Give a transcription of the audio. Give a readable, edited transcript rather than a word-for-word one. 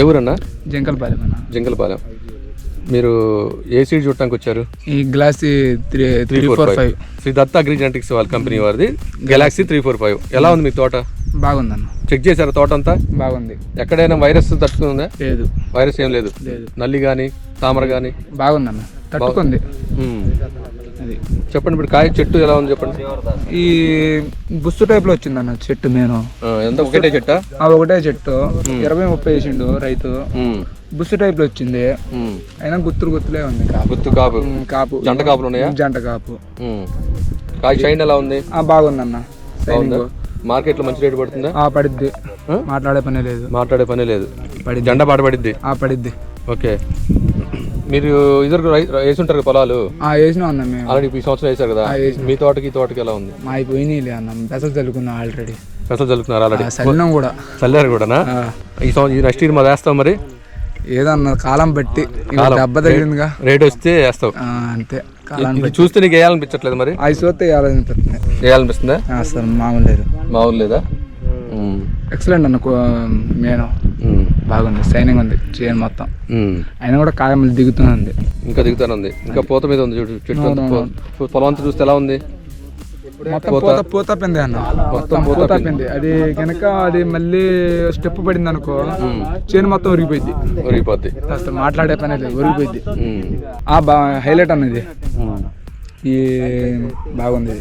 ఎవరన్నా? జంకల్పాలెం అన్న. జంగలపాలెం. మీరు ఏ సీడ్ చూడటానికి వచ్చారు? ఈ గ్లాసీ 345 శ్రీ దత్త అగ్రి జెనెటిక్స్ వాళ్ళ కంపెనీ వారిది గెలాక్సీ 345. ఎలా ఉంది మీ తోట? బాగుందన్న. చెక్ చేశారా తోట అంతా? బాగుంది. ఎక్కడైనా వైరస్ తట్టుకుందా? లేదు. వైరస్ ఏం లేదు. నల్లి కానీ తామర కానీ? బాగుందన్న, తట్టుకుంది. అది చెప్పండి. ఇప్పుడు కాయ చెట్టు ఎలా ఉంది చెప్పండి. ఈ బుస్సు టైప్ లో వచ్చిందన్న చెట్టు. నేను ఎంత ఒకటే చెట్టా? ఒకటే చెట్టు 20-30 వేసిండు రైతు. బుస్సు టైప్ లో వచ్చింది. అయినా గుత్తులే ఉంది. గుత్తు కాపు. కాపు జంట కాపులు ఉన్నాయా? జంట కాపు. కాయ షైన్ ఎలా ఉంది? బాగుందన్న. మార్కెట్ లో మంచి రేటు పడుతుందా? పడిద్ది. మాట్లాడే పనే లేదు. జెండా పాట పడిద్ది. పడిద్ది. ఓకే. మీరు ఇద్దరు వేసి ఉంటారు పొలాలు? వేసినా అన్న. మేము ఆల్రెడీ ఈ సంవత్సరం వేసారు కదా. మీ తోటకి తోటకి ఎలా ఉంది? మా అయిపోయినాయి అన్న. పెసలు చల్లుకున్నా ఆల్రెడీ. పెసలు చల్లుకున్నారు ఆల్రెడీ? చల్లినాం కూడా. చల్లారు కూడానా? ఈ నెక్స్ట్ ఇయర్ మాది వేస్తాం మరి. ఏదన్నా కాలం బట్టి దెబ్బ తగిలిందిగా. రేట్ వస్తే వేస్తావు అంతే. చూస్తే నీకు వేయాలనిపించట్లేదు మరి? అవి చూస్తే వేయాలనిపిస్తుంది. వేయాలనిపిస్తుందా? అసలు మామూలు లేదా? ఎక్సలెంట్ అన్న. నేను బాగుంది. సైనింగ్ ఉంది చేయను మొత్తం. అయినా కూడా కాయ మళ్ళీ దిగుతుంది. ఇంకా దిగుతానుంది. ఇంకా పూత మీద ఉంది చెట్టు. పొలం అంతా చూస్తే ఎలా ఉంది? మొత్తం పూత పిండి అన్న. మొత్తం పూత పిండి. అది కనుక అది మళ్ళీ స్టెప్ పడింది అనుకో, చేను మొత్తం ఒరిగిపోద్ది. అసలు మాట్లాడే పని లేదు, ఒరిగిపోద్ది. హైలైట్ అన్నది. ఈ బాగుంది.